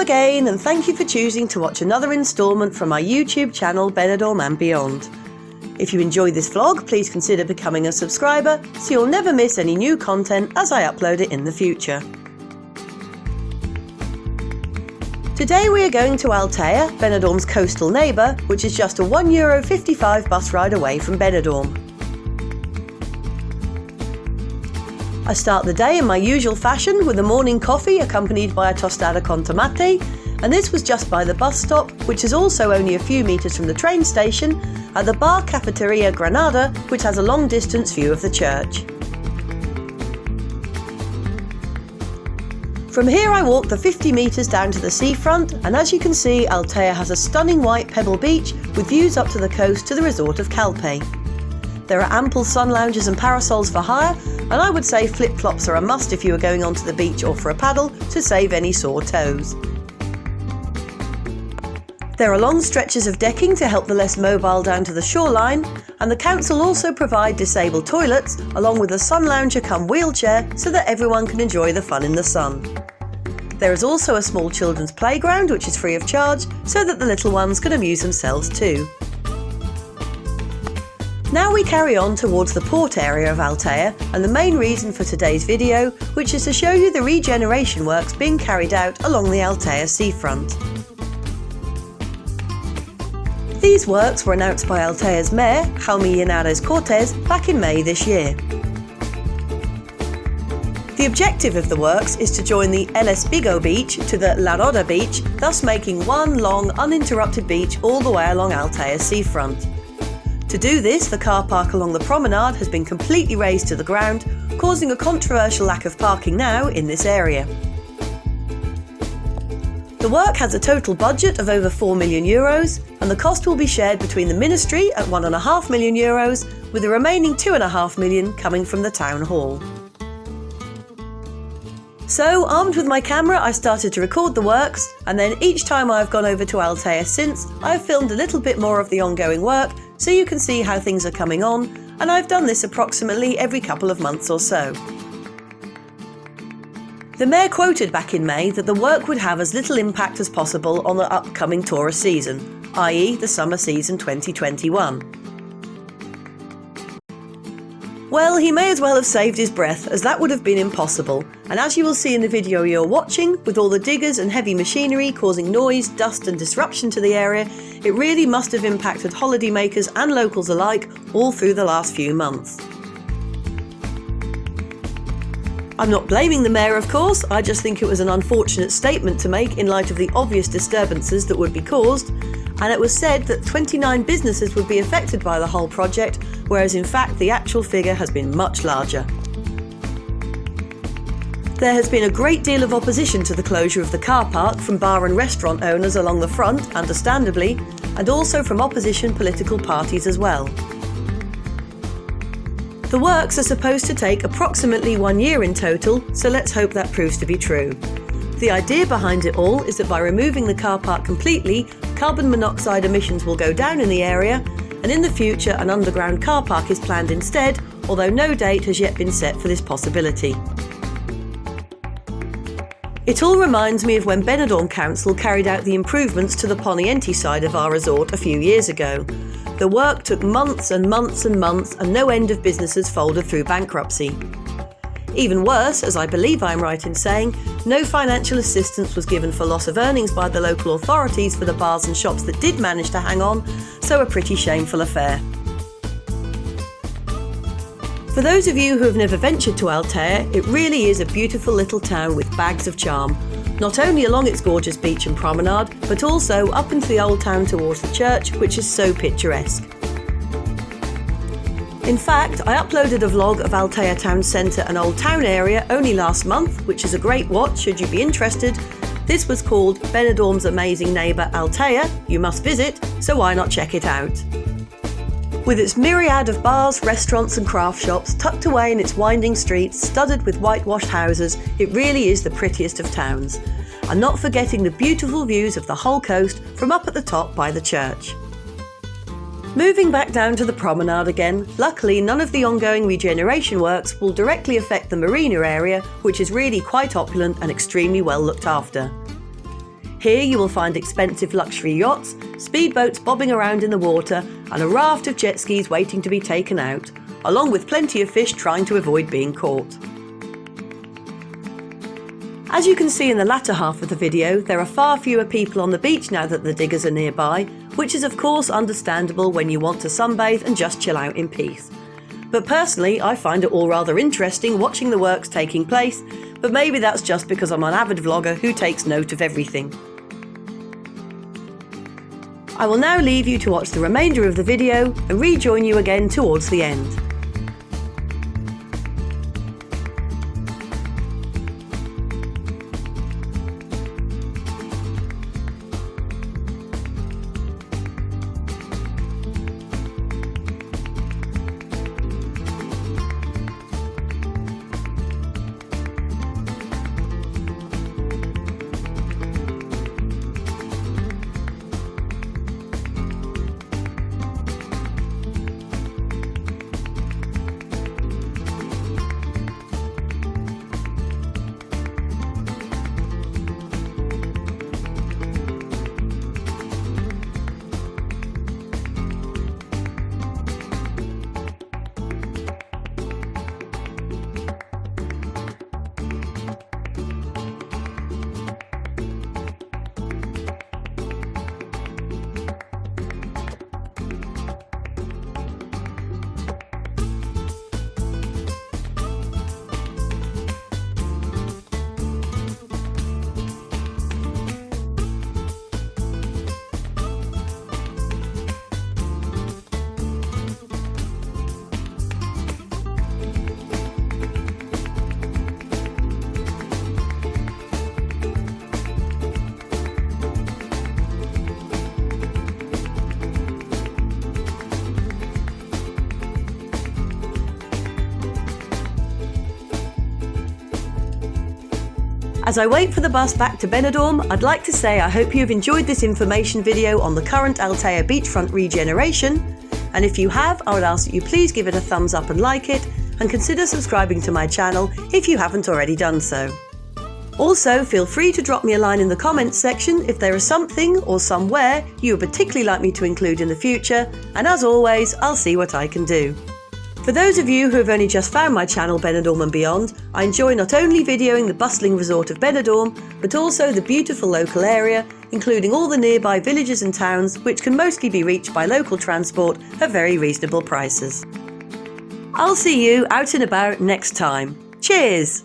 again, and thank you for choosing to watch another instalment from my YouTube channel Benidorm and beyond. If you enjoyed this vlog, please consider becoming a subscriber so you'll never miss any new content as I upload it in the future. Today we are going to Altea, Benidorm's coastal neighbour, which is just a €1.55 bus ride away from Benidorm. I start the day in my usual fashion with a morning coffee accompanied by a tostada con tomate, and this was just by the bus stop, which is also only a few metres from the train station, at the Bar Cafeteria Granada, which has a long distance view of the church. From here I walk the 50 metres down to the seafront, and as you can see, Altea has a stunning white pebble beach with views up to the coast to the resort of Calpe. There are ample sun lounges and parasols for hire, and I would say flip-flops are a must if you are going onto the beach or for a paddle to save any sore toes. There are long stretches of decking to help the less mobile down to the shoreline, and the council also provide disabled toilets along with a sun lounger come wheelchair so that everyone can enjoy the fun in the sun. There is also a small children's playground which is free of charge so that the little ones can amuse themselves too. Now we carry on towards the port area of Altea, and the main reason for today's video, which is to show you the regeneration works being carried out along the Altea seafront. These works were announced by Altea's mayor, Jaime Linares Cortes, back in May this year. The objective of the works is to join the El Espigo beach to the La Roda beach, thus making one long uninterrupted beach all the way along Altea's seafront. To do this, the car park along the promenade has been completely razed to the ground, causing a controversial lack of parking now in this area. The work has a total budget of over €4 million, and the cost will be shared between the ministry at €1.5 million, with the remaining €2.5 million coming from the town hall. So, armed with my camera, I started to record the works, and then each time I've gone over to Altea since, I've filmed a little bit more of the ongoing work so you can see how things are coming on, and I've done this approximately every couple of months or so. The mayor quoted back in May that the work would have as little impact as possible on the upcoming tourist season, i.e. the summer season 2021. Well, he may as well have saved his breath, as that would have been impossible, and as you will see in the video you're watching, with all the diggers and heavy machinery causing noise, dust and disruption to the area, it really must have impacted holidaymakers and locals alike all through the last few months. I'm not blaming the mayor, of course, I just think it was an unfortunate statement to make in light of the obvious disturbances that would be caused, and it was said that 29 businesses would be affected by the whole project, whereas in fact the actual figure has been much larger. There has been a great deal of opposition to the closure of the car park from bar and restaurant owners along the front, understandably, and also from opposition political parties as well. The works are supposed to take approximately 1 year in total, so let's hope that proves to be true. The idea behind it all is that by removing the car park completely, carbon monoxide emissions will go down in the area, and in the future an underground car park is planned instead, although no date has yet been set for this possibility. It all reminds me of when Benidorm Council carried out the improvements to the Poniente side of our resort a few years ago. The work took months and months and months, and no end of businesses folded through bankruptcy. Even worse, as I believe I'm right in saying, no financial assistance was given for loss of earnings by the local authorities for the bars and shops that did manage to hang on, so a pretty shameful affair. For those of you who have never ventured to Altea, it really is a beautiful little town with bags of charm, not only along its gorgeous beach and promenade, but also up into the old town towards the church, which is so picturesque. In fact, I uploaded a vlog of Altea town centre and old town area only last month, which is a great watch should you be interested. This was called Benidorm's amazing neighbour Altea. You must visit, so why not check it out? With its myriad of bars, restaurants and craft shops tucked away in its winding streets studded with whitewashed houses, it really is the prettiest of towns. And not forgetting the beautiful views of the whole coast from up at the top by the church. Moving back down to the promenade again, luckily none of the ongoing regeneration works will directly affect the Marina area, which is really quite opulent and extremely well looked after. Here you will find expensive luxury yachts, speedboats bobbing around in the water, and a raft of jet skis waiting to be taken out, along with plenty of fish trying to avoid being caught. As you can see in the latter half of the video, there are far fewer people on the beach now that the diggers are nearby, which is of course understandable when you want to sunbathe and just chill out in peace. But personally, I find it all rather interesting watching the works taking place, but maybe that's just because I'm an avid vlogger who takes note of everything. I will now leave you to watch the remainder of the video and rejoin you again towards the end. As I wait for the bus back to Benidorm, I'd like to say I hope you've enjoyed this information video on the current Altea beachfront regeneration, and if you have, I would ask that you please give it a thumbs up and like it, and consider subscribing to my channel if you haven't already done so. Also, feel free to drop me a line in the comments section if there is something or somewhere you would particularly like me to include in the future, and as always, I'll see what I can do. For those of you who have only just found my channel Benidorm and beyond, I enjoy not only videoing the bustling resort of Benidorm, but also the beautiful local area, including all the nearby villages and towns which can mostly be reached by local transport at very reasonable prices. I'll see you out and about next time. Cheers!